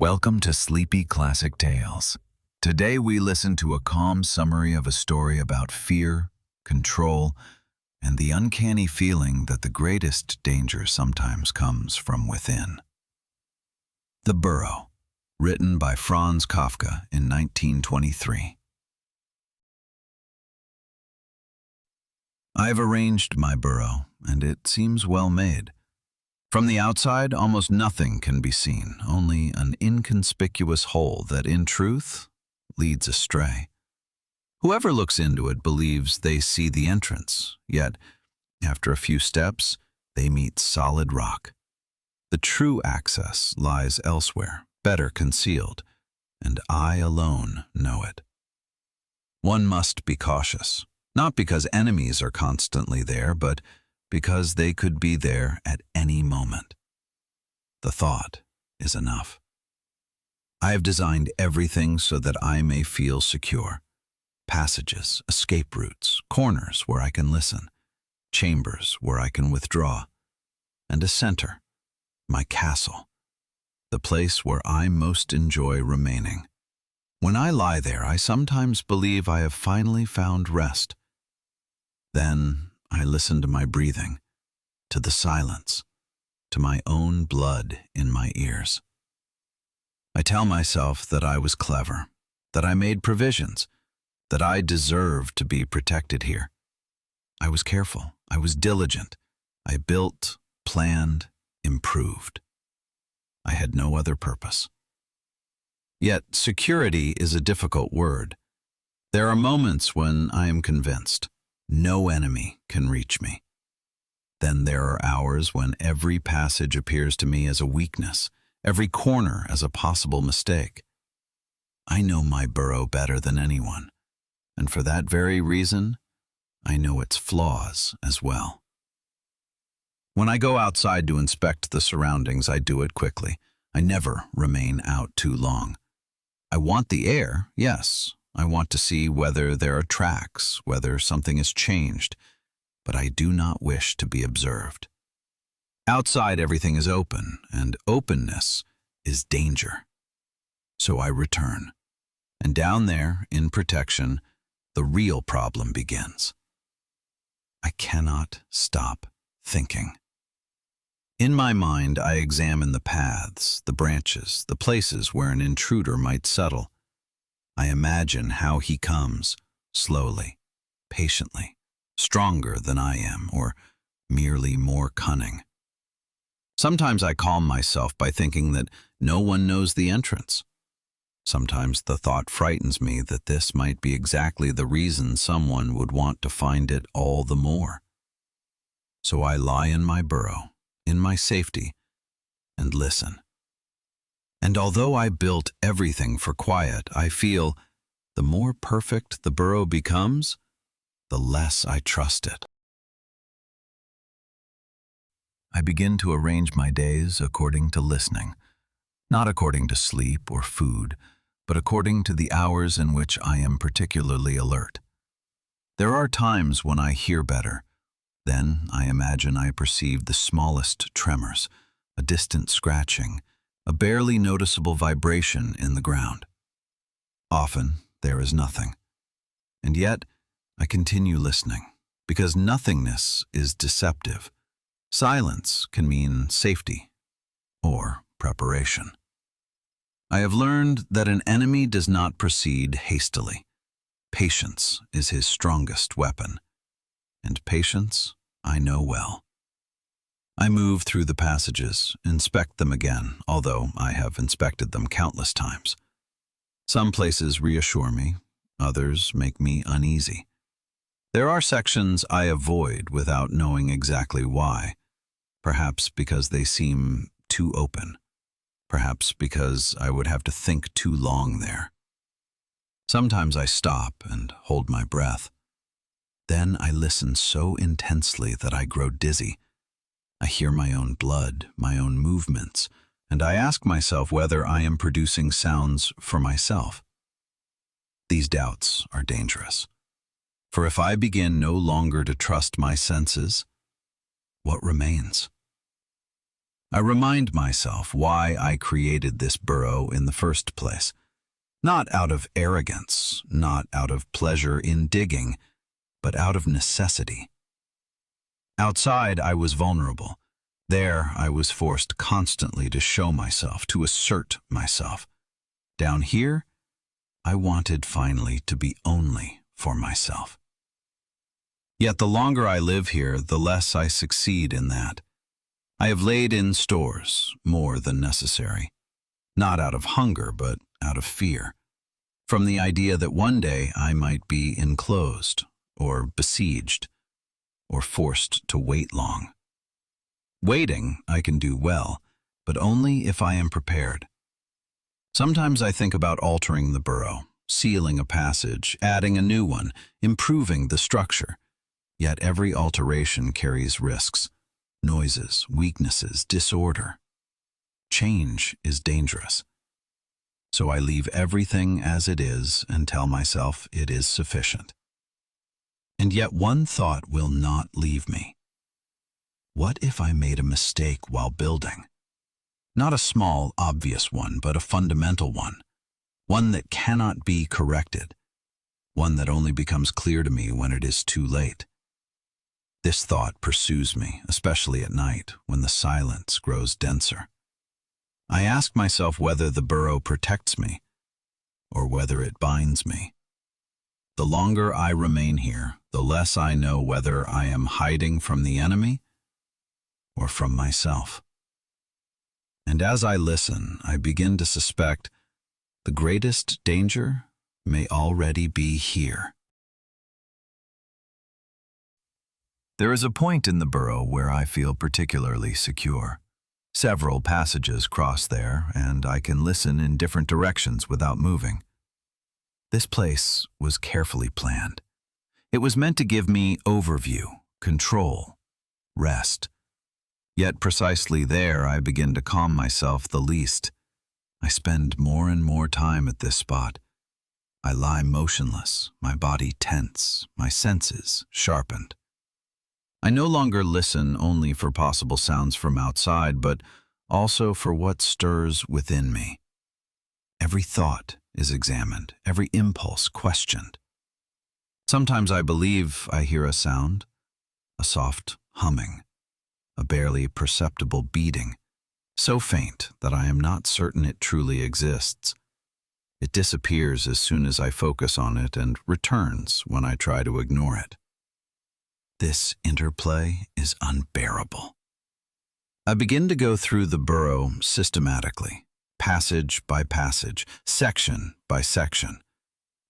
Welcome to Sleepy Classic Tales. Today we listen to a calm summary of a story about fear, control, and the uncanny feeling that the greatest danger sometimes comes from within. The Burrow, written by Franz Kafka in 1923. I've arranged my burrow, and it seems well made. From the outside, almost nothing can be seen, only an inconspicuous hole that, in truth, leads astray. Whoever looks into it believes they see the entrance, yet, after a few steps, they meet solid rock. The true access lies elsewhere, better concealed, and I alone know it. One must be cautious, not because enemies are constantly there, but because they could be there at any moment. The thought is enough. I have designed everything so that I may feel secure. Passages, escape routes, corners where I can listen, chambers where I can withdraw, and a center, my castle, the place where I most enjoy remaining. When I lie there, I sometimes believe I have finally found rest. Then I listen to my breathing, to the silence, to my own blood in my ears. I tell myself that I was clever, that I made provisions, that I deserved to be protected here. I was careful, I was diligent, I built, planned, improved. I had no other purpose. Yet security is a difficult word. There are moments when I am convinced no enemy can reach me. Then there are hours when every passage appears to me as a weakness, every corner as a possible mistake. I know my burrow better than anyone, and for that very reason, I know its flaws as well. When I go outside to inspect the surroundings, I do it quickly. I never remain out too long. I want the air, yes. I want to see whether there are tracks, whether something has changed, but I do not wish to be observed. Outside everything is open, and openness is danger. So I return, and down there, in protection, the real problem begins. I cannot stop thinking. In my mind, I examine the paths, the branches, the places where an intruder might settle. I imagine how he comes, slowly, patiently, stronger than I am, or merely more cunning. Sometimes I calm myself by thinking that no one knows the entrance. Sometimes the thought frightens me that this might be exactly the reason someone would want to find it all the more. So I lie in my burrow, in my safety, and listen. And although I built everything for quiet, I feel the more perfect the burrow becomes, the less I trust it. I begin to arrange my days according to listening, not according to sleep or food, but according to the hours in which I am particularly alert. There are times when I hear better. Then I imagine I perceive the smallest tremors, a distant scratching, a barely noticeable vibration in the ground. Often there is nothing. And yet I continue listening, because nothingness is deceptive. Silence can mean safety or preparation. I have learned that an enemy does not proceed hastily. Patience is his strongest weapon, and patience I know well. I move through the passages, inspect them again, although I have inspected them countless times. Some places reassure me, others make me uneasy. There are sections I avoid without knowing exactly why, perhaps because they seem too open, perhaps because I would have to think too long there. Sometimes I stop and hold my breath. Then I listen so intensely that I grow dizzy. I hear my own blood, my own movements, and I ask myself whether I am producing sounds for myself. These doubts are dangerous, for if I begin no longer to trust my senses, what remains? I remind myself why I created this burrow in the first place. Not out of arrogance, not out of pleasure in digging, but out of necessity. Outside, I was vulnerable. There, I was forced constantly to show myself, to assert myself. Down here, I wanted finally to be only for myself. Yet the longer I live here, the less I succeed in that. I have laid in stores, more than necessary, not out of hunger, but out of fear, from the idea that one day I might be enclosed, or besieged, or forced to wait long. Waiting I can do well, but only if I am prepared. Sometimes I think about altering the burrow, sealing a passage, adding a new one, improving the structure. Yet every alteration carries risks, noises, weaknesses, disorder. Change is dangerous. So I leave everything as it is and tell myself it is sufficient. And yet one thought will not leave me. What if I made a mistake while building? Not a small, obvious one, but a fundamental one. One that cannot be corrected. One that only becomes clear to me when it is too late. This thought pursues me, especially at night, when the silence grows denser. I ask myself whether the burrow protects me, or whether it binds me. The longer I remain here, the less I know whether I am hiding from the enemy or from myself. And as I listen, I begin to suspect the greatest danger may already be here. There is a point in the burrow where I feel particularly secure. Several passages cross there, and I can listen in different directions without moving. This place was carefully planned. It was meant to give me overview, control, rest. Yet precisely there I begin to calm myself the least. I spend more and more time at this spot. I lie motionless, my body tense, my senses sharpened. I no longer listen only for possible sounds from outside, but also for what stirs within me. Every thought is examined, every impulse questioned. Sometimes I believe I hear a sound, a soft humming, a barely perceptible beating, so faint that I am not certain it truly exists. It disappears as soon as I focus on it and returns when I try to ignore it. This interplay is unbearable. I begin to go through the burrow systematically, passage by passage, section by section.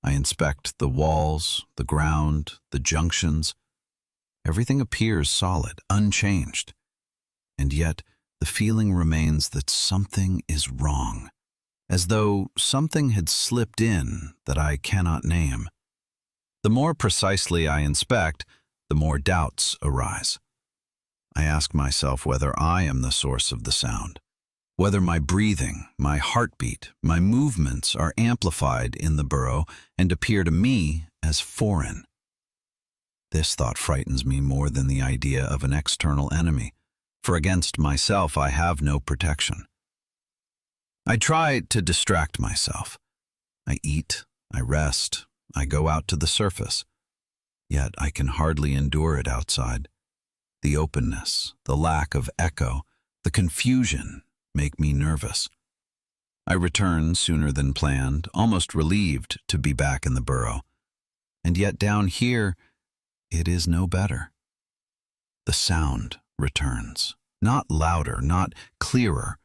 I inspect the walls, the ground, the junctions. Everything appears solid, unchanged. And yet, the feeling remains that something is wrong, as though something had slipped in that I cannot name. The more precisely I inspect, the more doubts arise. I ask myself whether I am the source of the sound, whether my breathing, my heartbeat, my movements are amplified in the burrow and appear to me as foreign. This thought frightens me more than the idea of an external enemy, for against myself I have no protection. I try to distract myself. I eat, I rest, I go out to the surface. Yet I can hardly endure it outside. The openness, the lack of echo, the confusion make me nervous. I return sooner than planned, almost relieved to be back in the burrow. And yet down here, it is no better. The sound returns, not louder, not clearer,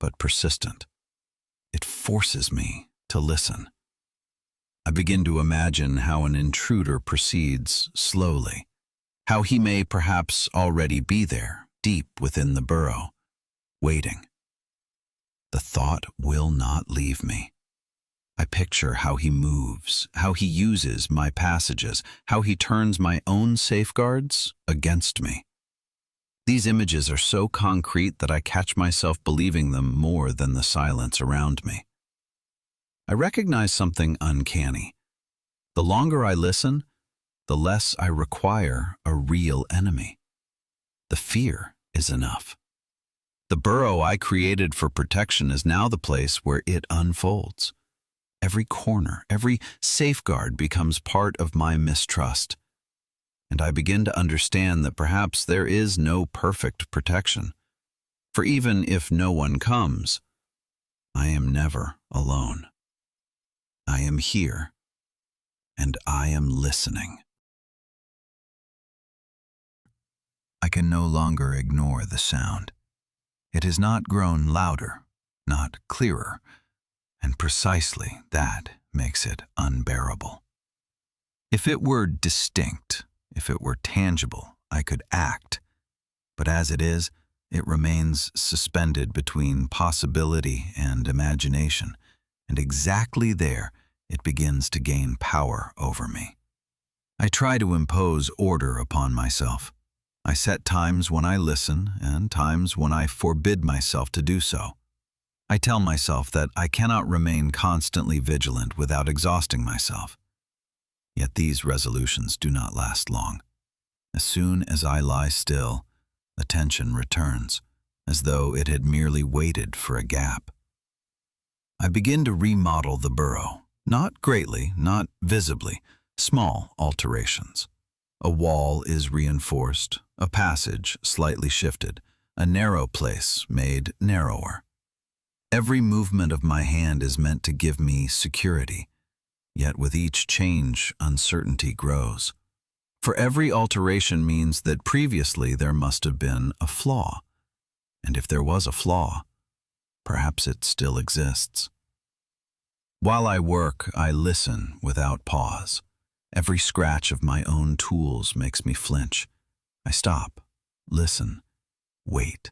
but persistent. It forces me to listen. I begin to imagine how an intruder proceeds slowly, how he may perhaps already be there, deep within the burrow, waiting. The thought will not leave me. I picture how he moves, how he uses my passages, how he turns my own safeguards against me. These images are so concrete that I catch myself believing them more than the silence around me. I recognize something uncanny. The longer I listen, the less I require a real enemy. The fear is enough. The burrow I created for protection is now the place where it unfolds. Every corner, every safeguard becomes part of my mistrust, and I begin to understand that perhaps there is no perfect protection. For even if no one comes, I am never alone. I am here, and I am listening. I can no longer ignore the sound. It has not grown louder, not clearer, and precisely that makes it unbearable. If it were distinct, if it were tangible, I could act, but as it is, it remains suspended between possibility and imagination, and exactly there it begins to gain power over me. I try to impose order upon myself. I set times when I listen and times when I forbid myself to do so. I tell myself that I cannot remain constantly vigilant without exhausting myself. Yet these resolutions do not last long. As soon as I lie still, attention returns, as though it had merely waited for a gap. I begin to remodel the burrow, not greatly, not visibly, small alterations. A wall is reinforced, a passage slightly shifted, a narrow place made narrower. Every movement of my hand is meant to give me security, yet with each change, uncertainty grows. For every alteration means that previously there must have been a flaw, and if there was a flaw, perhaps it still exists. While I work, I listen without pause. Every scratch of my own tools makes me flinch. I stop, listen, wait.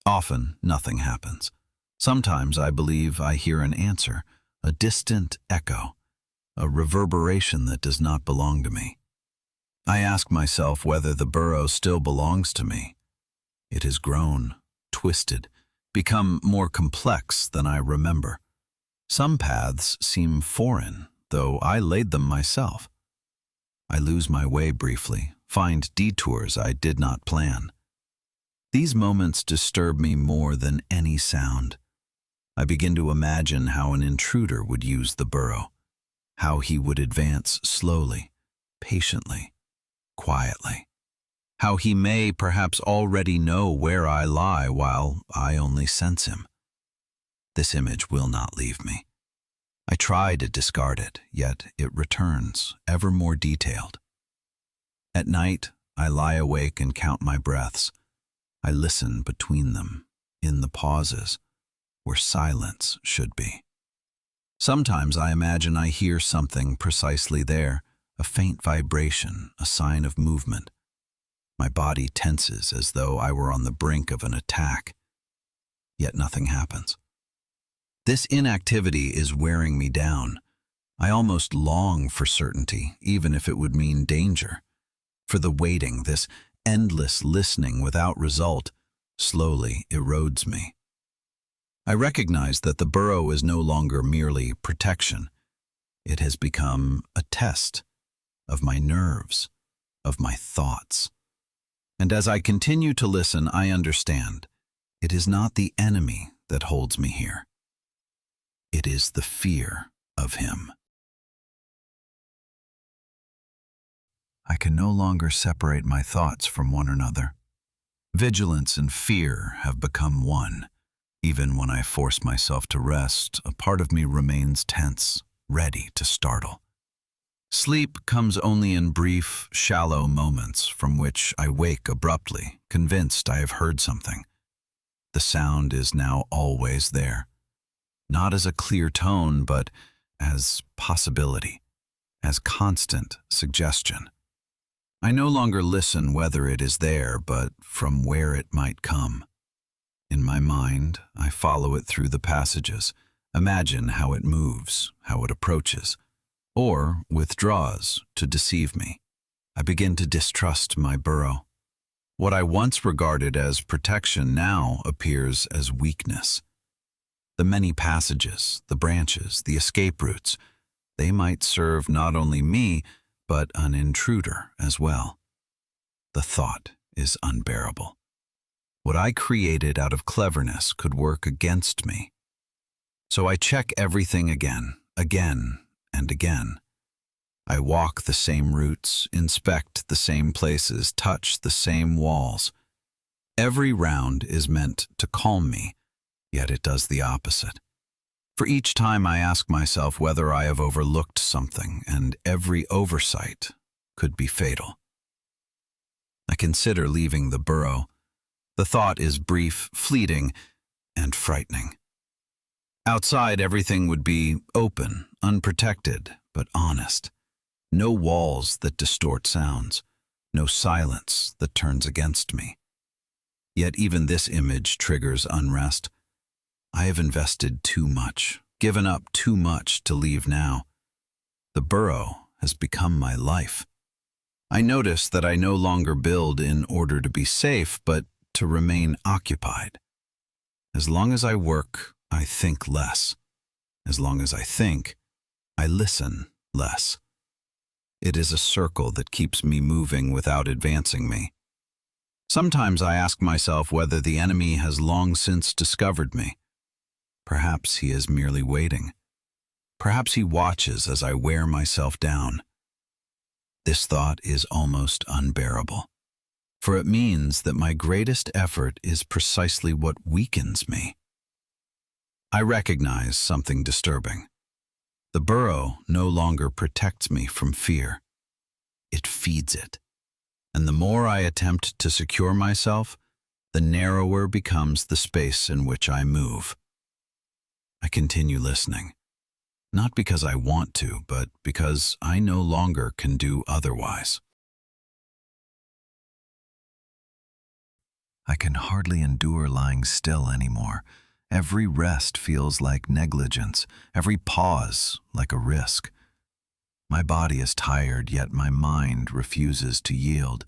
Often, nothing happens. Sometimes I believe I hear an answer, a distant echo, a reverberation that does not belong to me. I ask myself whether the burrow still belongs to me. It has grown, twisted, become more complex than I remember. Some paths seem foreign, though I laid them myself. I lose my way briefly, find detours I did not plan. These moments disturb me more than any sound. I begin to imagine how an intruder would use the burrow, how he would advance slowly, patiently, quietly, how he may perhaps already know where I lie while I only sense him. This image will not leave me. I try to discard it, yet it returns, ever more detailed. At night, I lie awake and count my breaths. I listen between them, in the pauses, where silence should be. Sometimes I imagine I hear something precisely there, a faint vibration, a sign of movement. My body tenses as though I were on the brink of an attack, yet nothing happens. This inactivity is wearing me down. I almost long for certainty, even if it would mean danger. For the waiting, this endless listening without result, slowly erodes me. I recognize that the burrow is no longer merely protection. It has become a test of my nerves, of my thoughts. And as I continue to listen, I understand. It is not the enemy that holds me here. It is the fear of him. I can no longer separate my thoughts from one another. Vigilance and fear have become one. Even when I force myself to rest, a part of me remains tense, ready to startle. Sleep comes only in brief, shallow moments from which I wake abruptly, convinced I have heard something. The sound is now always there, not as a clear tone, but as possibility, as constant suggestion. I no longer listen whether it is there, but from where it might come. In my mind, I follow it through the passages, imagine how it moves, how it approaches, or withdraws to deceive me. I begin to distrust my burrow. What I once regarded as protection now appears as weakness. The many passages, the branches, the escape routes, they might serve not only me, but an intruder as well. The thought is unbearable. What I created out of cleverness could work against me. So I check everything again, and again. I walk the same routes, inspect the same places, touch the same walls. Every round is meant to calm me, yet it does the opposite. For each time I ask myself whether I have overlooked something, and every oversight could be fatal. I consider leaving the burrow. The thought is brief, fleeting, and frightening. Outside, everything would be open, unprotected, but honest. No walls that distort sounds, no silence that turns against me. Yet even this image triggers unrest. I have invested too much, given up too much to leave now. The burrow has become my life. I notice that I no longer build in order to be safe, but to remain occupied. As long as I work, I think less. As long as I think, I listen less. It is a circle that keeps me moving without advancing me. Sometimes I ask myself whether the enemy has long since discovered me. Perhaps he is merely waiting. Perhaps he watches as I wear myself down. This thought is almost unbearable, for it means that my greatest effort is precisely what weakens me. I recognize something disturbing. The burrow no longer protects me from fear. It feeds it. And the more I attempt to secure myself, the narrower becomes the space in which I move. I continue listening, not because I want to, but because I no longer can do otherwise. I can hardly endure lying still anymore. Every rest feels like negligence, every pause like a risk. My body is tired, yet my mind refuses to yield.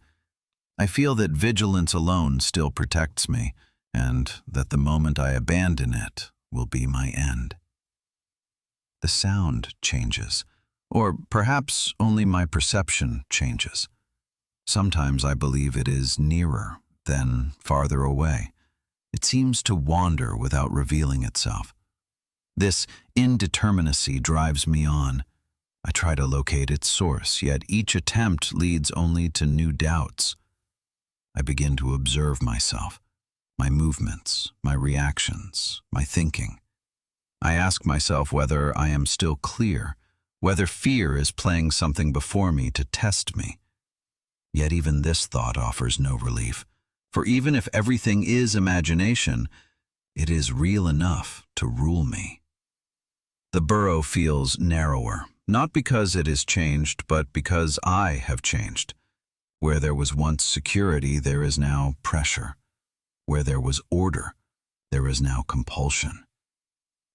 I feel that vigilance alone still protects me, and that the moment I abandon it will be my end. The sound changes, or perhaps only my perception changes. Sometimes I believe it is nearer, then farther away. It seems to wander without revealing itself. This indeterminacy drives me on. I try to locate its source, yet each attempt leads only to new doubts. I begin to observe myself, my movements, my reactions, my thinking. I ask myself whether I am still clear, whether fear is playing something before me to test me. Yet even this thought offers no relief. For even if everything is imagination, it is real enough to rule me. The burrow feels narrower, not because it is changed, but because I have changed. Where there was once security, there is now pressure. Where there was order, there is now compulsion.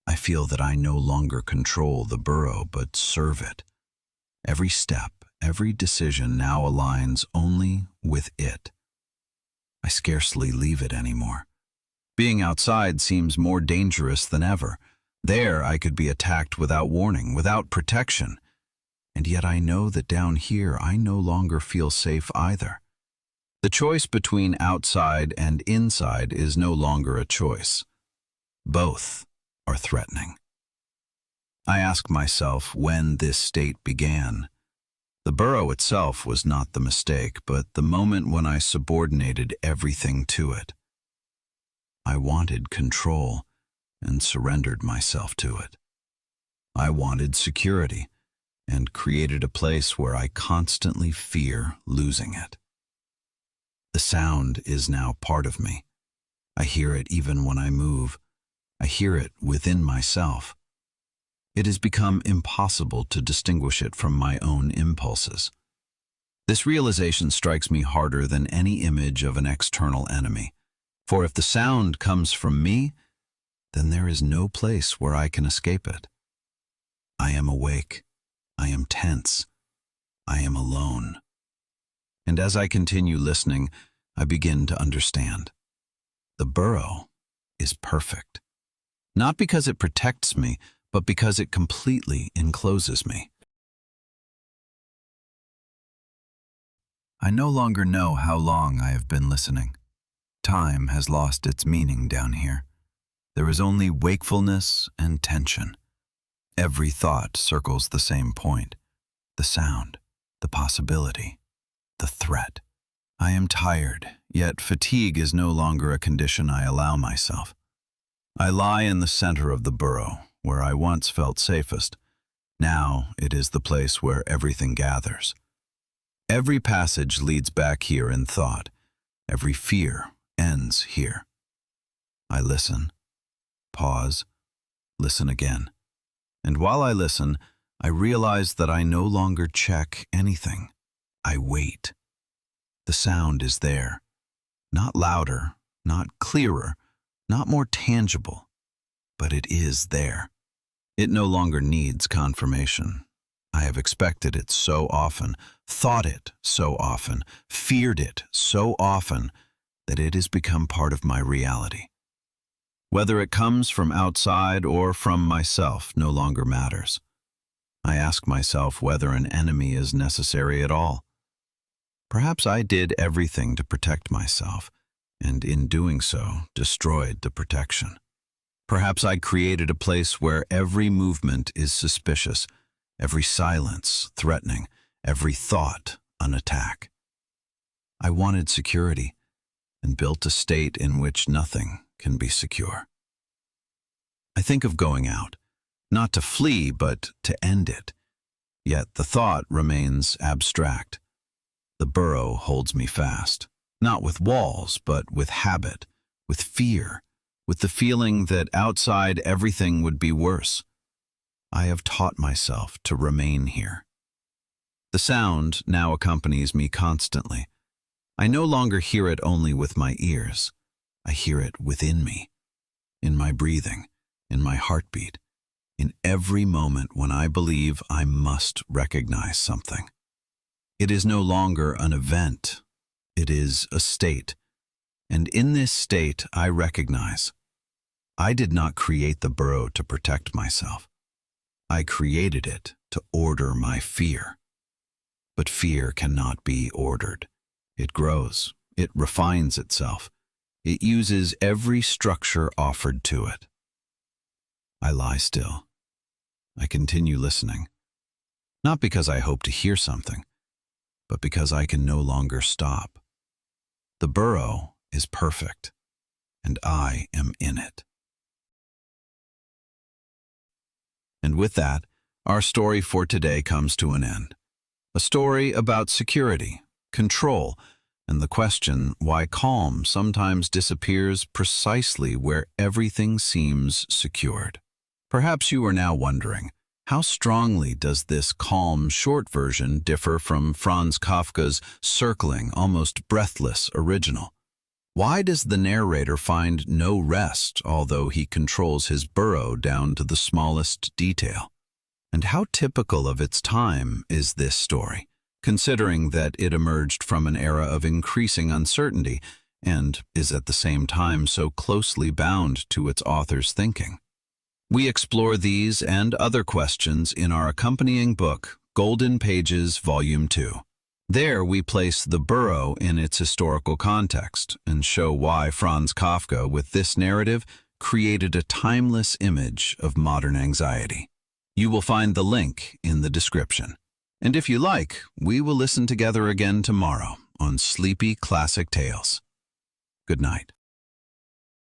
I feel that I no longer control the burrow, but serve it. Every step, every decision now aligns only with it. I scarcely leave it anymore. Being outside seems more dangerous than ever. There I could be attacked without warning, without protection. And yet I know that down here I no longer feel safe either. The choice between outside and inside is no longer a choice. Both are threatening. I ask myself when this state began. The burrow itself was not the mistake, but the moment when I subordinated everything to it. I wanted control and surrendered myself to it. I wanted security and created a place where I constantly fear losing it. The sound is now part of me. I hear it even when I move. I hear it within myself. It has become impossible to distinguish it from my own impulses. This realization strikes me harder than any image of an external enemy. For if the sound comes from me, then there is no place where I can escape it. I am awake. I am tense. I am alone. And as I continue listening, I begin to understand. The burrow is perfect. Not because it protects me, but because it completely encloses me. I no longer know how long I have been listening. Time has lost its meaning down here. There is only wakefulness and tension. Every thought circles the same point: the sound, the possibility, the threat. I am tired, yet fatigue is no longer a condition I allow myself. I lie in the center of the burrow, where I once felt safest. Now it is the place where everything gathers. Every passage leads back here in thought. Every fear ends here. I listen, pause, listen again. And while I listen, I realize that I no longer check anything. I wait. The sound is there. Not louder, not clearer, not more tangible, but it is there. It no longer needs confirmation. I have expected it so often, thought it so often, feared it so often, that it has become part of my reality. Whether it comes from outside or from myself no longer matters. I ask myself whether an enemy is necessary at all. Perhaps I did everything to protect myself, and in doing so, destroyed the protection. Perhaps I created a place where every movement is suspicious, every silence threatening, every thought an attack. I wanted security, and built a state in which nothing can be secure. I think of going out, not to flee, but to end it. Yet the thought remains abstract. The burrow holds me fast, not with walls, but with habit, with fear, with the feeling that outside everything would be worse. I have taught myself to remain here. The sound now accompanies me constantly. I no longer hear it only with my ears. I hear it within me, in my breathing, in my heartbeat, in every moment when I believe I must recognize something. It is no longer an event. It is a state. And in this state, I recognize I did not create the burrow to protect myself. I created it to order my fear. But fear cannot be ordered. It grows. It refines itself. It uses every structure offered to it. I lie still. I continue listening, not because I hope to hear something, but because I can no longer stop. The burrow is perfect, and I am in it. And with that, our story for today comes to an end. A story about security, control, and the question why calm sometimes disappears precisely where everything seems secured. Perhaps you are now wondering, how strongly does this calm short version differ from Franz Kafka's circling, almost breathless original? Why does the narrator find no rest, although he controls his burrow down to the smallest detail? And how typical of its time is this story, considering that it emerged from an era of increasing uncertainty and is at the same time so closely bound to its author's thinking? We explore these and other questions in our accompanying book, Golden Pages, Volume 2. There we place the burrow in its historical context and show why Franz Kafka, with this narrative, created a timeless image of modern anxiety. You will find the link in the description. And if you like, we will listen together again tomorrow on Sleepy Classic Tales. Good night.